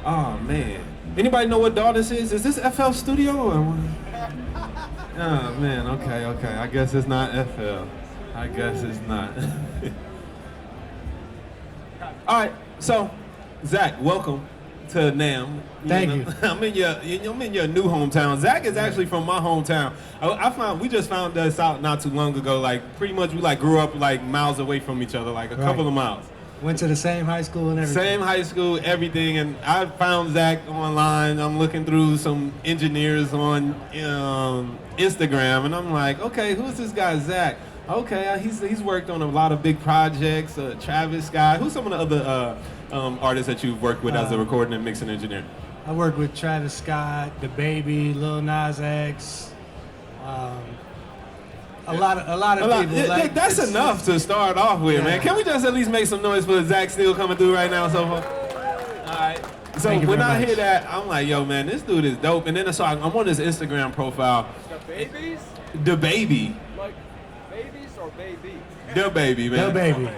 Oh man. Anybody know what DAW this is? Is this FL Studio or what? Oh man, okay. I guess it's not FL. I guess it's not. All right, so Zach, welcome to NAMM. Thank you. I'm in your new hometown. Zach is actually from my hometown. We just found us out not too long ago. Like pretty much we like grew up like miles away from each other, like a couple of miles. Went to the same high school and everything. Same high school, everything, and I found Zach online. I'm looking through some engineers on Instagram, and I'm like, okay, who's this guy, Zach? Okay, he's worked on a lot of big projects. Travis Scott. Who's some of the other artists that you've worked with as a recording and mixing engineer? I worked with Travis Scott, The Baby, Lil Nas X. A lot of people. Like, that's enough to start off with, man. Can we just at least make some noise for Zach Steele coming through right now? So far? All right. So when I hear that, I'm like, yo, man, this dude is dope. And then so I'm on his Instagram profile. The Babies? The Baby. Like babies or baby? The Baby, man. The Baby.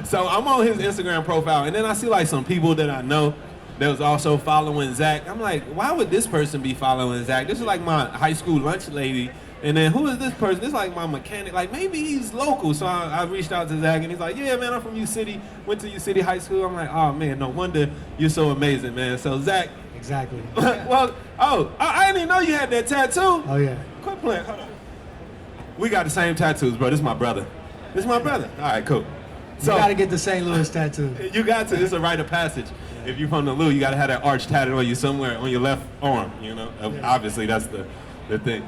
So I'm on his Instagram profile, and then I see like some people that I know that was also following Zach. I'm like, why would this person be following Zach? This is like my high school lunch lady. And then who is this person? This is like my mechanic. Like maybe he's local. So I reached out to Zach and he's like, yeah, man, I'm from U City. Went to U City High School. I'm like, oh man, no wonder you're so amazing, man. So Zach. Exactly. Well, I didn't even know you had that tattoo. Oh yeah. Quit playing. Hold on. We got the same tattoos, bro. This is my brother. This is my brother. All right, cool. So you gotta get the St. Louis tattoo. You got to. It's a rite of passage. If you're from the Lou, you gotta have that arch tatted on you somewhere on your left arm. You know, obviously that's the thing.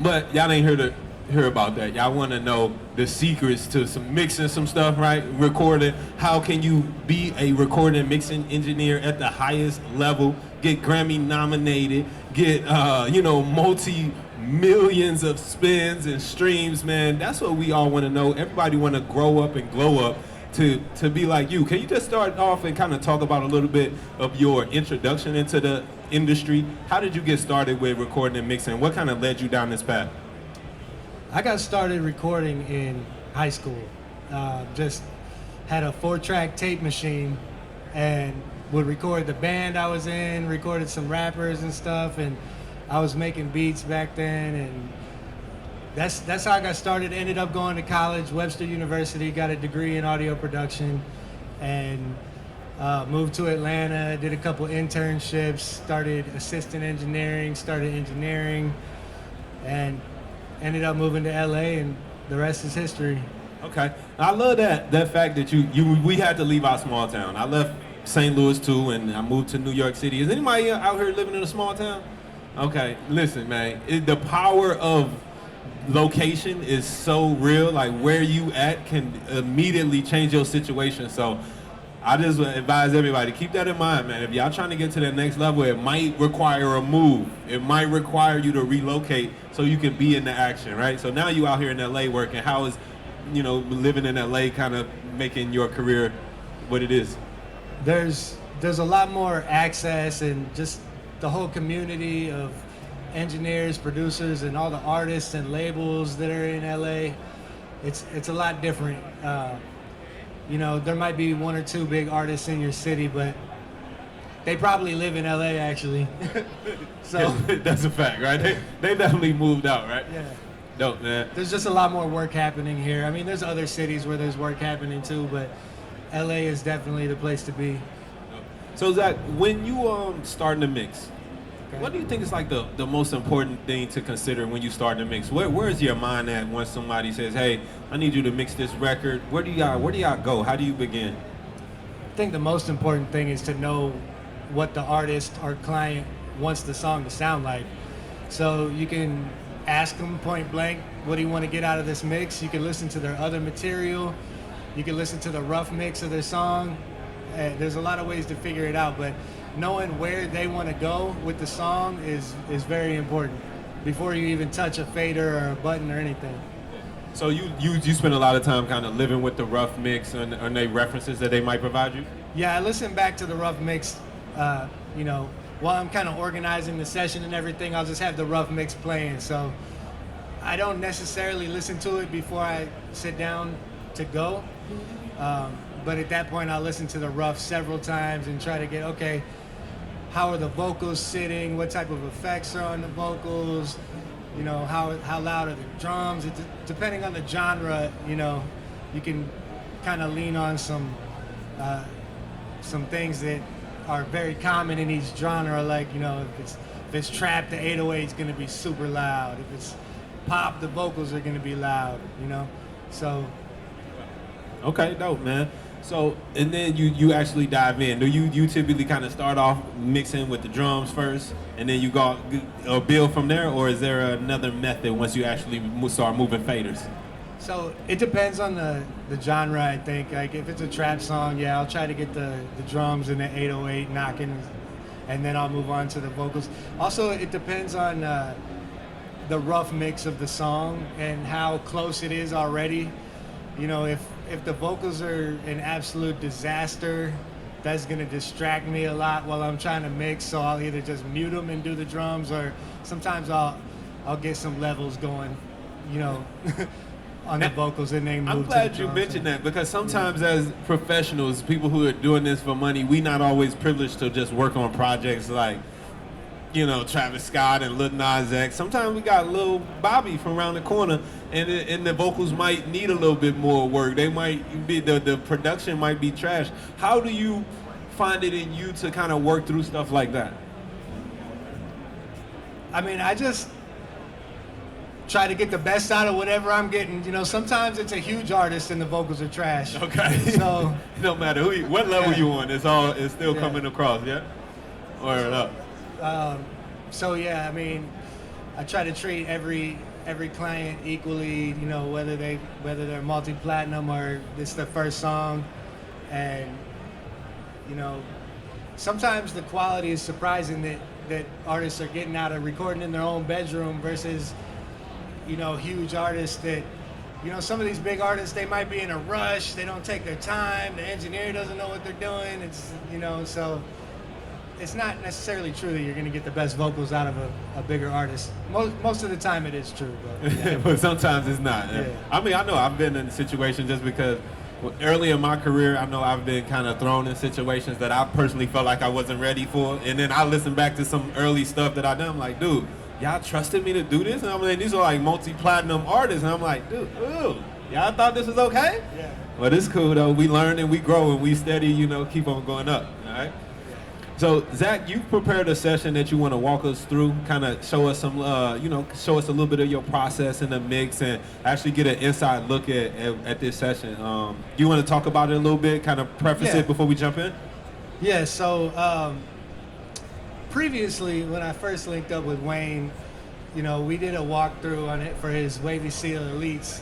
But y'all ain't here to hear about that. Y'all want to know the secrets to some mixing some stuff, right? Recording. How can you be a recording and mixing engineer at the highest level? Get Grammy nominated. Get multi-millions of spins and streams, man. That's what we all want to know. Everybody want to grow up and glow up to be like you. Can you just start off and kind of talk about a little bit of your introduction into the industry? How did you get started with recording and mixing? What kind of led you down this path? I got started recording in high school. Just had a 4-track tape machine and would record the band I was in, recorded some rappers and stuff, and I was making beats back then, and that's how I got started. Ended up going to college, Webster University, got a degree in audio production, and moved to Atlanta, did a couple internships, started assistant engineering, started engineering, and ended up moving to LA, and the rest is history. Okay, I love that fact that we had to leave our small town. I left St. Louis too, and I moved to New York City. Is anybody out here living in a small town? Okay, listen, man, the power of location is so real. Like where you at can immediately change your situation. So I just advise everybody, keep that in mind, man. If y'all trying to get to that next level, it might require a move. It might require you to relocate so you can be in the action, right? So now you out here in LA working. How is, living in LA kind of making your career what it is? There's a lot more access, and just the whole community of engineers, producers, and all the artists and labels that are in LA. It's a lot different. There might be 1 or 2 big artists in your city, but they probably live in LA actually. So that's a fact, right? They definitely moved out, right? Yeah. Dope, man. There's just a lot more work happening here. I mean, there's other cities where there's work happening too, but LA is definitely the place to be. So Zach, when you starting to mix, what do you think is like the most important thing to consider when you start to mix? Where is your mind at when somebody says, "Hey, I need you to mix this record"? Where do y'all go? How do you begin? I think the most important thing is to know what the artist or client wants the song to sound like. So you can ask them point blank, what do you want to get out of this mix? You can listen to their other material. You can listen to the rough mix of their song. There's a lot of ways to figure it out, but knowing where they want to go with the song is very important before you even touch a fader or a button or anything. So you spend a lot of time kind of living with the rough mix and the references that they might provide you? Yeah, I listen back to the rough mix, while I'm kind of organizing the session and everything. I'll just have the rough mix playing. So I don't necessarily listen to it before I sit down to go. but at that point, I'll listen to the rough several times and try to get, okay, how are the vocals sitting? What type of effects are on the vocals? You know, how loud are the drums? Depending on the genre, you know, you can kind of lean on some things that are very common in each genre, like, you know, if it's trap, the 808 is going to be super loud. If it's pop, the vocals are going to be loud, you know? So. Okay, dope, man. So, and then you actually dive in. Do you typically kind of start off mixing with the drums first, and then you go or build from there, or is there another method once you actually start moving faders? So it depends on the genre, I think. Like if it's a trap song, yeah, I'll try to get the drums and the 808 knocking, and then I'll move on to the vocals. Also, it depends on the rough mix of the song and how close it is already. You know, if the vocals are an absolute disaster, that's gonna distract me a lot while I'm trying to mix. So I'll either just mute them and do the drums, or sometimes I'll get some levels going, you know, on the vocals, and then move I'm to glad the you drums. mentioned that, because sometimes as professionals, people who are doing this for money, we not always privileged to just work on projects like, you know, Travis Scott and Lil Nas X. Sometimes we got Lil Bobby from around the corner, and the vocals might need a little bit more work. They might be, the production might be trash. How do you find it in you to kind of work through stuff like that? I mean, I just try to get the best out of whatever I'm getting. You know, sometimes it's a huge artist and the vocals are trash. Okay. So no matter what level you on, it's still coming across, yeah? Or So yeah, I mean, I try to treat every client equally. You know, whether they're multi-platinum or it's their first song, and you know, sometimes the quality is surprising that artists are getting out of recording in their own bedroom versus, you know, huge artists that, you know, some of these big artists, they might be in a rush, they don't take their time, the engineer doesn't know what they're doing. It's, you know, so it's not necessarily true that you're going to get the best vocals out of a bigger artist. Most of the time it is true, but, yeah. But sometimes it's not. Yeah. I mean, I know I've been in a situation just because early in my career, I know I've been kind of thrown in situations that I personally felt like I wasn't ready for. And then I listen back to some early stuff that I done. I'm like, dude, y'all trusted me to do this? And I'm like, these are like multi-platinum artists. And I'm like, dude, y'all thought this was okay? Yeah. Well, it's cool though. We learn and we grow and we steady, you know, keep on going up. All right. So, Zach, you've prepared a session that you want to walk us through, kind of show us some, show us a little bit of your process in the mix and actually get an inside look at this session. You want to talk about it a little bit, kind of preface it before we jump in? Yeah, so previously when I first linked up with Wayne, you know, we did a walkthrough on it for his Wavy Seal Elites.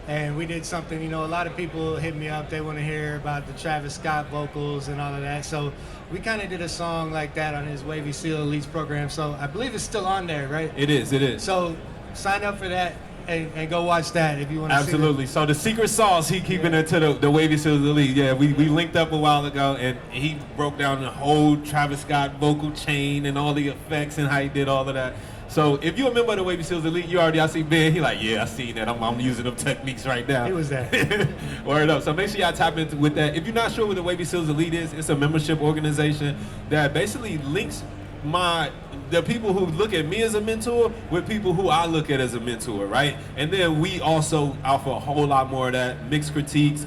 And we did something, you know, a lot of people hit me up, they want to hear about the Travis Scott vocals and all of that. So we kind of did a song like that on his Wavy Seal Elites program. So I believe it's still on there, right? It is. So sign up for that and go watch that if you want to see it. Absolutely. So the secret sauce, he keeping it to the Wavy Seal Elite. Yeah, we linked up a while ago, and he broke down the whole Travis Scott vocal chain and all the effects and how he did all of that. So if you remember the Wavy Seals Elite, I see Ben, he like, yeah, I seen that. I'm using them techniques right now. He was there. Word up. So make sure y'all tap into with that. If you're not sure what the Wavy Seals Elite is, it's a membership organization that basically links the people who look at me as a mentor with people who I look at as a mentor, right? And then we also offer a whole lot more of that, mixed critiques,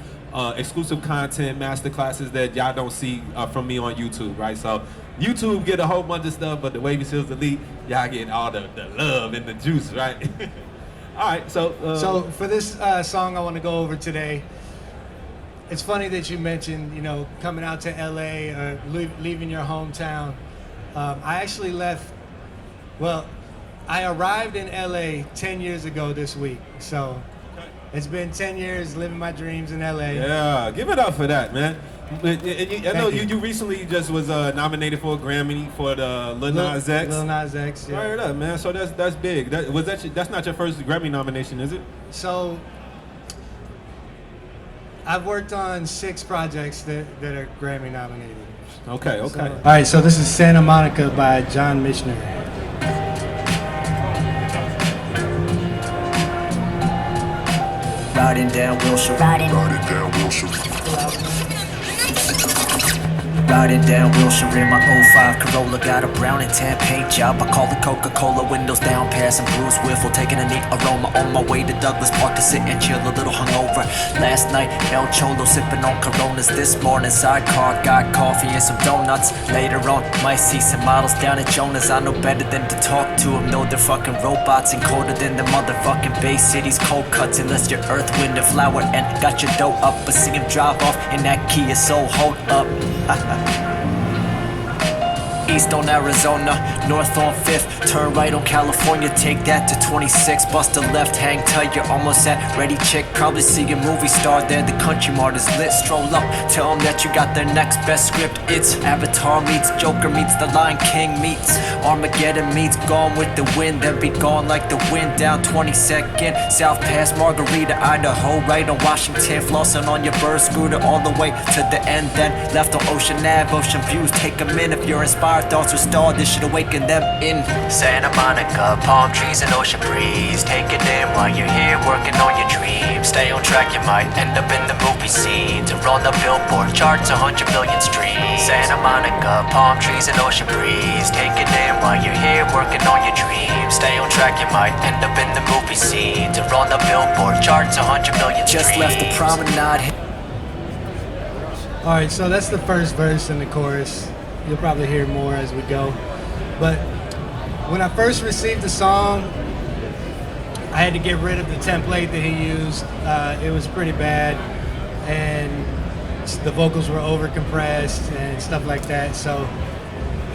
exclusive content, master classes that y'all don't see from me on YouTube, right? So YouTube get a whole bunch of stuff, but the Wavy Seals Elite, y'all get all the love and the juice, right? All right, so for this song I want to go over today, it's funny that you mentioned, you know, coming out to LA or leaving your hometown. I actually I arrived in LA 10 years ago this week, so it's been 10 years living my dreams in LA. Yeah, give it up for that, man. I know you. you recently just was nominated for a Grammy for the Lil Nas X. Lil Nas X, yeah. Right up, man. So that's big. That's not your first Grammy nomination, is it? So I've worked on 6 projects that are Grammy nominated. Okay. All right, so this is Santa Monica by Jon Mishner. Riding down Wilshire. Riding down Wilshire in my '05 Corolla, got a brown and tan paint job. I call it Coca-Cola, windows down, passing Bruce Wiffle, taking a neat aroma on my way to Douglas Park to sit and chill, a little hungover. Last night, El Cholo sipping on Coronas. This morning, sidecar, got coffee and some donuts. Later on, might see some models down at Jonas. I know better than to talk to them, know they're fucking robots and colder than the motherfucking Bay City's cold cuts. Unless you're Earth, Wind, and Flower and got your dough up, but see him drive off in that Kia Soul, hold up. East on Arizona, north on 5th, turn right on California, take that to 26, bust a left, hang tight, you're almost at Ready Chick, probably see a movie star there, the country mart is lit, stroll up, tell them that you got their next best script, it's Avatar meets Joker meets The Lion King meets Armageddon meets Gone with the Wind, then be gone like the wind down 22nd, South Pass, Margarita, Idaho, right on Washington, flossing on your bird scooter all the way to the end, then left on Ocean Ave, ocean views, take them in if you're inspired. Thoughts are stalled, this should awaken them in Santa Monica, palm trees and ocean breeze. Take it in while you're here working on your dreams. Stay on track, you might end up in the movie scenes or on the billboard charts, 100 million streams. Santa Monica, palm trees and ocean breeze. Take it in while you're here working on your dreams. Stay on track, you might end up in the movie scenes or on the billboard charts, 100 million streams. Just left the promenade. Alright, so that's the first verse and the chorus. You'll probably hear more as we go. But when I first received the song, I had to get rid of the template that he used. It was pretty bad, and the vocals were over compressed and stuff like that. So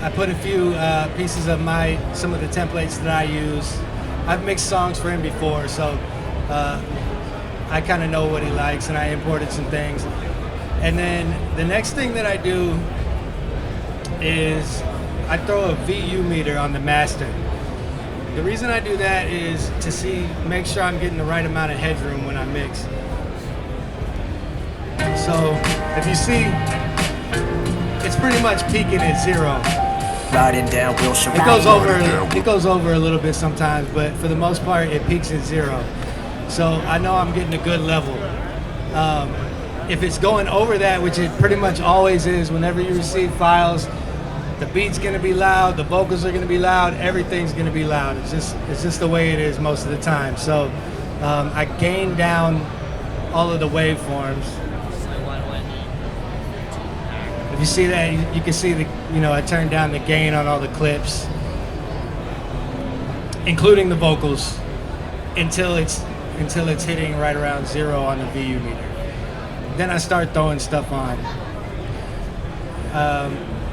I put a few pieces of some of the templates that I use. I've mixed songs for him before, so I kind of know what he likes, and I imported some things. And then the next thing that I do is I throw a VU meter on the master. The reason I do that is to make sure I'm getting the right amount of headroom when I mix. So if you see, it's pretty much peaking at 0. Riding down Wilshire. It goes over a little bit sometimes, but for the most part, it peaks at 0. So I know I'm getting a good level. If it's going over that, which it pretty much always is, whenever you receive files, the beat's gonna be loud, the vocals are gonna be loud, everything's gonna be loud. It's just the way it is most of the time. So I gain down all of the waveforms. If you see that, you can see I turned down the gain on all the clips, including the vocals, until it's hitting right around 0 on the VU meter. Then I start throwing stuff on.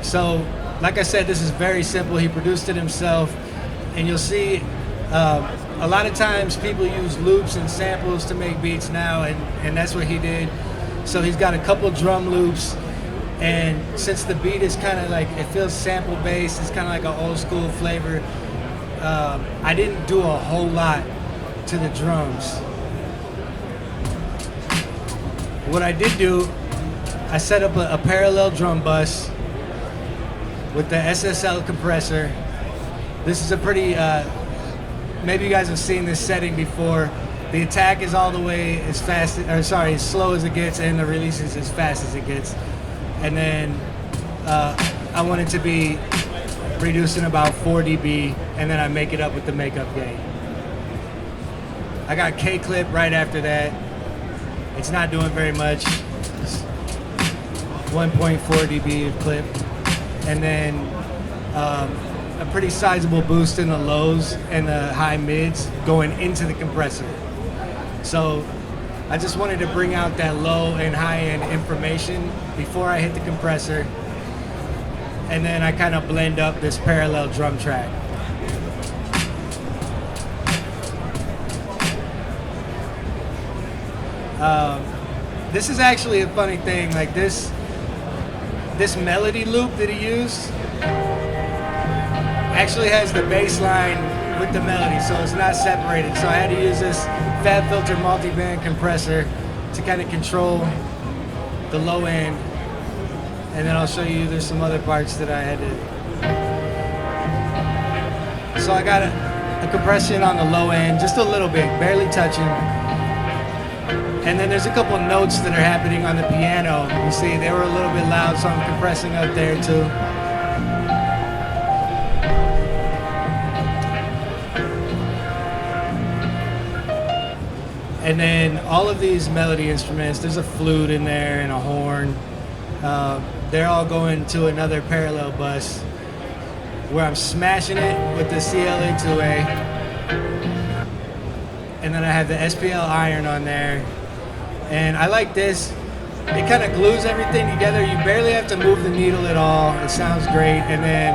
So, like I said, this is very simple. He produced it himself, and you'll see a lot of times people use loops and samples to make beats now, and that's what he did. So he's got a couple drum loops, and since the beat is kind of like, it feels sample based, it's kind of like an old school flavor, I didn't do a whole lot to the drums. What I did do, I set up a parallel drum bus with the SSL compressor. This is a pretty, maybe you guys have seen this setting before. The attack is all the way as slow as it gets, and the release is as fast as it gets. And then I want it to be reducing about 4 dB, and then I make it up with the makeup gain. I got K-clip right after that. It's not doing very much. It's 1.4 dB of clip. And then a pretty sizable boost in the lows and the high mids going into the compressor. So I just wanted to bring out that low and high end information before I hit the compressor. And then I kind of blend up this parallel drum track. This is actually a funny thing, like this melody loop that he used actually has the bass line with the melody, so it's not separated. So I had to use this Fab Filter multi-band compressor to kind of control the low end, and then I'll show you there's some other parts that I had to. So I got a compression on the low end, just a little bit, barely touching. And then there's a couple notes that are happening on the piano. You see, they were a little bit loud, so I'm compressing up there too. And then all of these melody instruments, there's a flute in there and a horn. They're all going to another parallel bus where I'm smashing it with the CLA2A. And then I have the SPL iron on there. And I like this. It kind of glues everything together. You barely have to move the needle at all. It sounds great. And then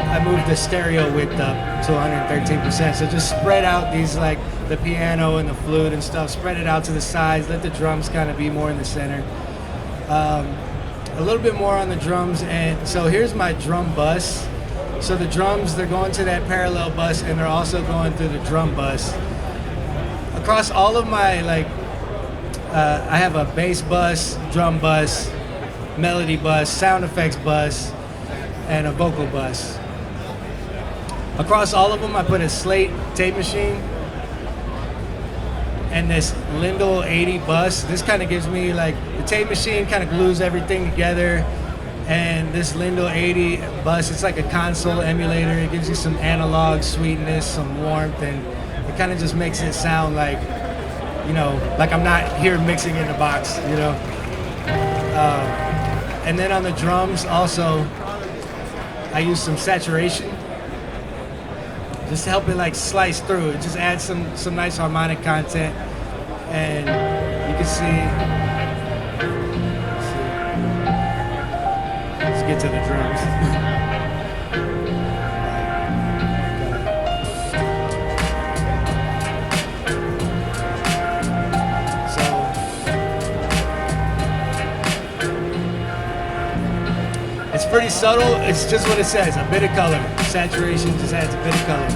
I moved the stereo width up to 113%. So just spread out these, like the piano and the flute and stuff, spread it out to the sides, let the drums kind of be more in the center. A little bit more on the drums. And so here's my drum bus. So the drums, they're going to that parallel bus and they're also going through the drum bus. Across all of my, I have a bass bus, drum bus, melody bus, sound effects bus, and a vocal bus. Across all of them, I put a Slate tape machine and this Lindell 80 bus. This kind of gives me, the tape machine kind of glues everything together. And this Lindell 80 bus, it's like a console emulator. It gives you some analog sweetness, some warmth, and it kind of just makes it sound like, like I'm not here mixing in the box, And then on the drums, also, I use some saturation just to help it slice through. It just adds some nice harmonic content, and you can see. Let's get to the drums. It's pretty subtle. It's just what it says, a bit of color. Saturation just adds a bit of color.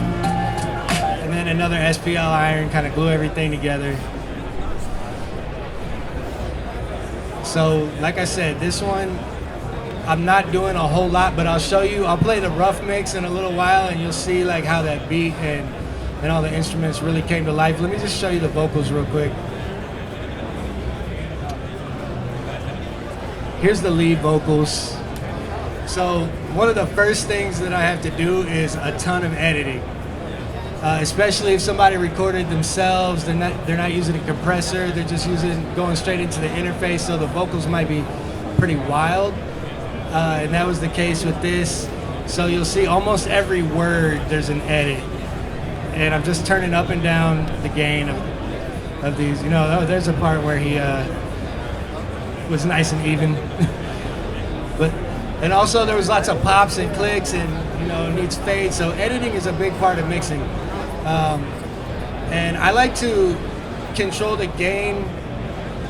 And then another SPL iron, kind of glue everything together. So, like I said, this one, I'm not doing a whole lot, but I'll show you. I'll play the rough mix in a little while and you'll see how that beat and all the instruments really came to life. Let me just show you the vocals real quick. Here's the lead vocals. So one of the first things that I have to do is a ton of editing, especially if somebody recorded themselves. They're not using a compressor. They're just going straight into the interface. So the vocals might be pretty wild, and that was the case with this. So you'll see almost every word there's an edit, and I'm just turning up and down the gain of these. There's a part where he was nice and even, but. And also there was lots of pops and clicks and, it needs fade. So editing is a big part of mixing. And I like to control the gain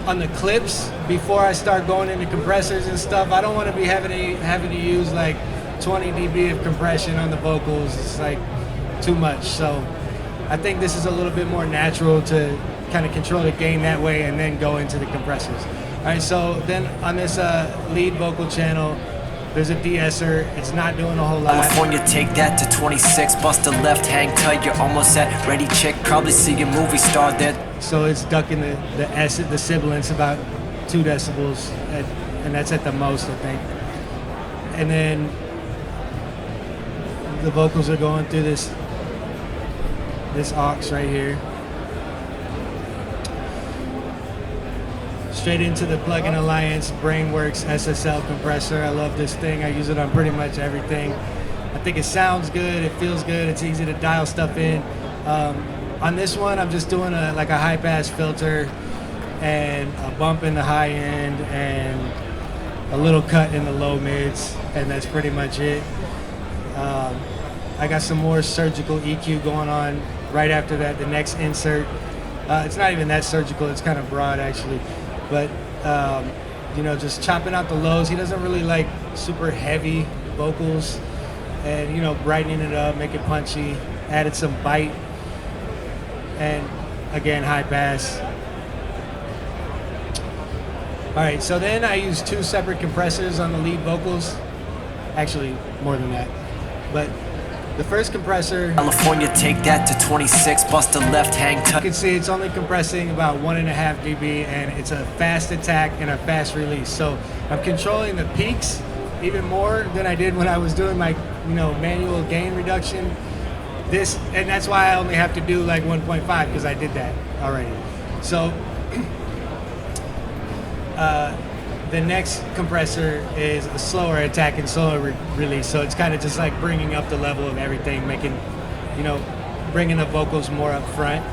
on the clips before I start going into compressors and stuff. I don't want to be having to use 20 dB of compression on the vocals. It's too much. So I think this is a little bit more natural to kind of control the gain that way and then go into the compressors. All right, so then on this lead vocal channel, there's a de-esser. It's not doing a whole lot. California, take that to 26. Bust a left, hang tight. You're almost at ready, chick. Probably see a movie star there. So it's ducking the sibilance about 2 decibels, and that's at the most, I think. And then the vocals are going through this aux right here. Straight into the Plugin Alliance Brainworks SSL compressor. I love this thing. I use it on pretty much everything. I think it sounds good. It feels good. It's easy to dial stuff in. On this one, I'm just doing a high pass filter and a bump in the high end and a little cut in the low mids, and that's pretty much it. I got some more surgical EQ going on right after that. The next insert, it's not even that surgical. It's kind of broad actually. But, just chopping out the lows. He doesn't really like super heavy vocals, and, brightening it up, make it punchy, added some bite, and again, high pass. All right, so then I use 2 separate compressors on the lead vocals. Actually, more than that. But the first compressor, California, take that to 26, bust a left, hang you tight. can see it's only compressing about 1.5 dB, and it's a fast attack and a fast release. So I'm controlling the peaks even more than I did when I was doing my, manual gain reduction. And that's why I only have to do like 1.5 because I did that already. So the next compressor is a slower attack and slower release. So it's kind of just like bringing up the level of everything, making, bringing the vocals more up front.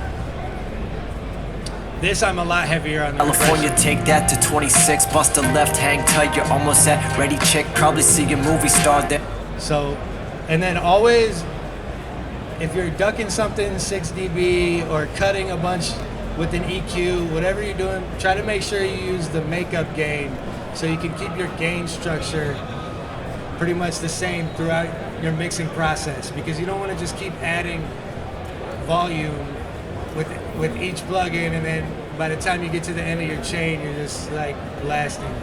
This I'm a lot heavier on the California, compression. take that to 26, bust a left, hang tight. You're almost at ready, chick. Probably see a movie star there. So, and then always, if you're ducking something 6 dB or cutting a bunch with an EQ, whatever you're doing, try to make sure you use the makeup gain so you can keep your gain structure pretty much the same throughout your mixing process, because you don't want to just keep adding volume with each plugin, and then by the time you get to the end of your chain, you're just like blasting.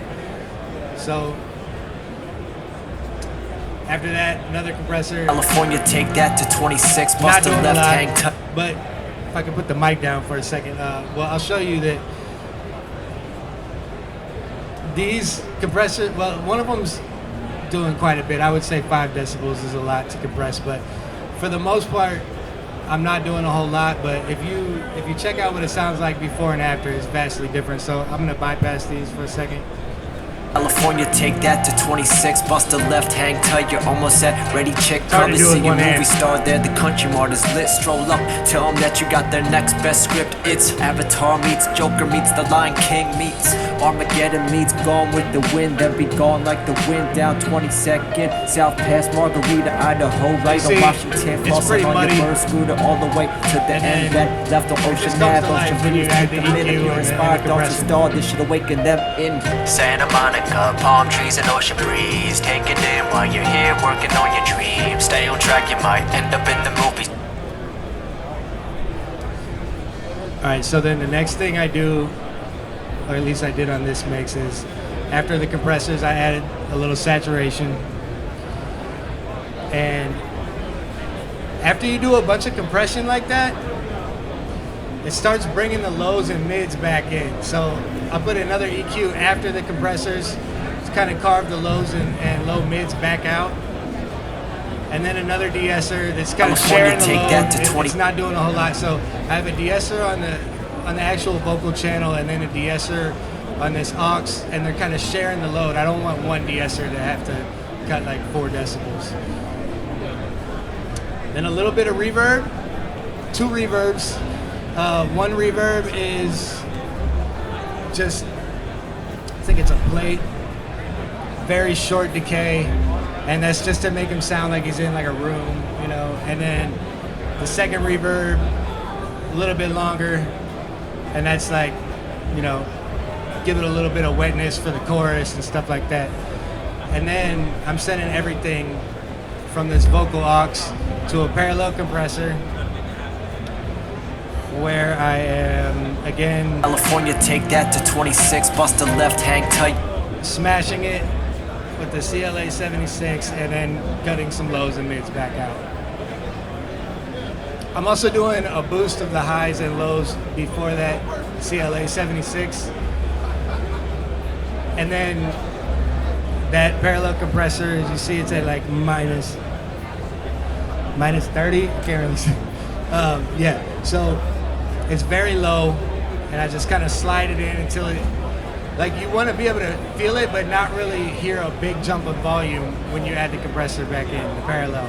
So after that, another compressor. California, take that to 26, Not bust a doing a left, lot, hang tight. but if I can put the mic down for a second, well, I'll show you that these compressors, well, one of them's doing quite a bit. I would say 5 decibels is a lot to compress, but for the most part, I'm not doing a whole lot. But if you check out what it sounds like before and after, it's vastly different. So I'm gonna bypass these for a second. California, take that to 26, bust a left, hang tight. You're almost at ready, chick. Hard to Probably do with see a one movie hand. star there. The country mart is lit. Stroll up, tell them that you got their next best script. It's Avatar meets Joker meets The Lion King meets Armageddon meets Gone with the Wind. Then be gone like the wind down 22nd South Past Margarita, Idaho, right See, on Washington. it's Flossing pretty on muddy. your bird scooter all the way to the And end. then That left on Ocean just comes to Ave. life Ocean when you views, add take the a minute. EQ You're and the inspired, don't you compressor. stall. This should awaken them in Santa Monica, palm trees and ocean breeze. Take it in while you're here working on your dreams. Stay on track, you might end up in the movies. All right, so then the next thing I do, or at least I did on this mix, is after the compressors, I added a little saturation. And after you do a bunch of compression like that, it starts bringing the lows and mids back in. So I put another EQ after the compressors to kind of carve the lows and low mids back out. And then another de-esser that's kind of California, sharing the take load. that to It's 20. not doing a whole lot. So I have a de-esser on the actual vocal channel, and then a de-esser on this aux, and they're kind of sharing the load. I don't want one de-esser to have to cut like 4 decibels. Then a little bit of reverb, 2 reverbs. One reverb is just, I think it's a plate, very short decay, and that's just to make him sound like he's in like a room, And then the second reverb, a little bit longer, and that's like, give it a little bit of wetness for the chorus and stuff like that. And then I'm sending everything from this vocal aux to a parallel compressor, where I am, again, California, take that to 26, bust a left, hang tight. smashing it with the CLA 76 and then cutting some lows and mids back out. I'm also doing a boost of the highs and lows before that CLA 76. And then that parallel compressor, as you see, it's at like minus 30. I can't really see. Yeah, so it's very low, and I just kind of slide it in until it, like, you want to be able to feel it, but not really hear a big jump of volume when you add the compressor back in, the parallel.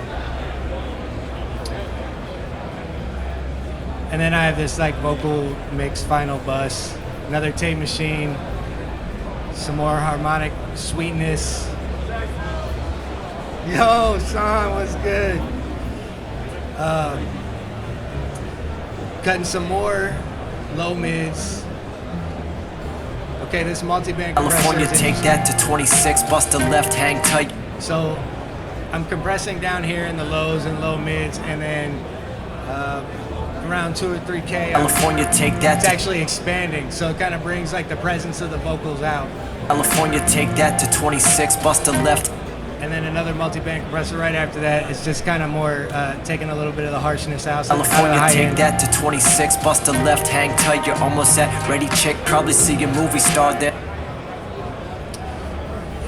And then I have this like vocal mix final bus, another tape machine, some more harmonic sweetness. Yo, Sean, what's good? Cutting some more low mids. Okay, this multi-band compressor California, is take that to 26, bust a left, hang tight. So I'm compressing down here in the lows and low mids, and then around 2 or 3K, California, take that it's to actually expanding. So it kind of brings like the presence of the vocals out. California, take that to 26, bust a left. and then another multi-band compressor right after that. It's just kind of more taking a little bit of the harshness out of the California, high take end. that to 26. Bust a left, hang tight. You're almost at ready chick. Probably see a movie star there.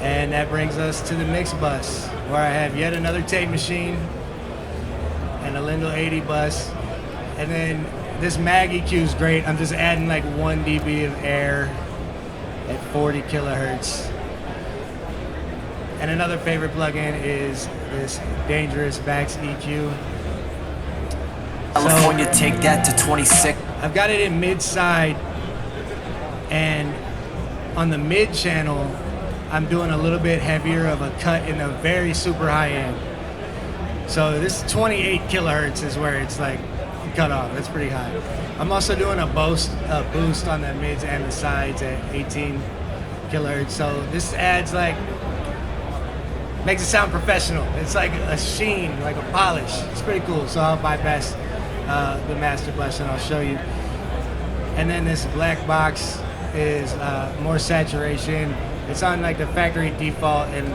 And that brings us to the mix bus, where I have yet another tape machine and a Lindell 80 bus. And then this mag EQ is great. I'm just adding like 1 dB of air at 40 kilohertz. And another favorite plugin is this Dangerous Bax EQ. California, take that to 26. I've got it in mid-side, and on the mid channel, I'm doing a little bit heavier of a cut in the very super high end. So this 28 kilohertz is where it's like cut off. That's pretty high. I'm also doing a boost on the mids and the sides at 18 kilohertz. So this adds like, makes it sound professional. It's like a sheen, like a polish. It's pretty cool. So I'll bypass the master bus and I'll show you. And then this black box is more saturation. It's on like the factory default and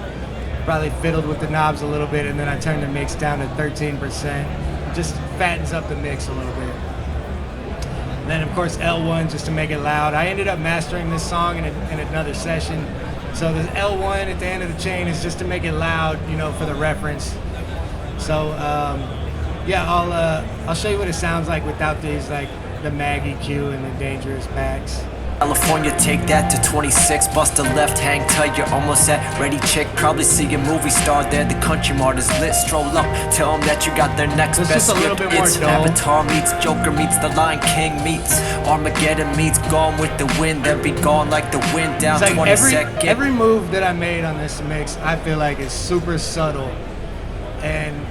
probably fiddled with the knobs a little bit, and then I turned the mix down to 13%. It just fattens up the mix a little bit. And then of course L1 just to make it loud. I ended up mastering this song in another session. So the L1 at the end of the chain is just to make it loud, you know, for the reference. So yeah, I'll show you what it sounds like without these, like the mag EQ and the Dangerous Bax. California, take that to 26. Bust a left, hang tight. You're almost at ready chick. Probably see a movie star there. The country mart is lit. Stroll up, tell them that you got their next It's best just a little skip. bit more It's dull. Avatar meets Joker meets The Lion King meets Armageddon meets Gone with the Wind. They'll be gone like the wind down It's like 22nd. every move that I made on this mix, I feel like is super subtle. And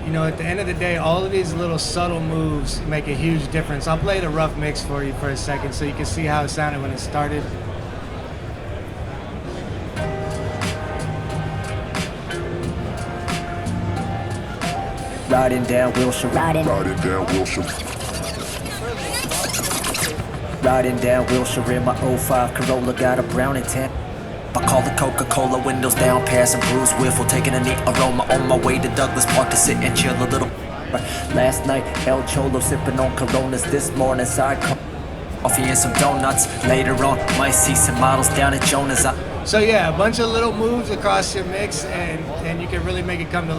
you know, at the end of the day, all of these little subtle moves make a huge difference. I'll play the rough mix for you for a second so you can see how it sounded when it started. Riding down Wilshire. Riding down Wilshire. Riding down Wilshire in my 05 Corolla. Got a brown intent. I call the Coca-Cola, windows down, passing Bruce Wiffle, taking a neat aroma on my way to Douglas Park to sit and chill a little. Last night, El Cholo sipping on Coronas. This morning, side coffee and some donuts. Later on, might see some models down at Jonas. So yeah, a bunch of little moves across your mix, and you can really make it come to life.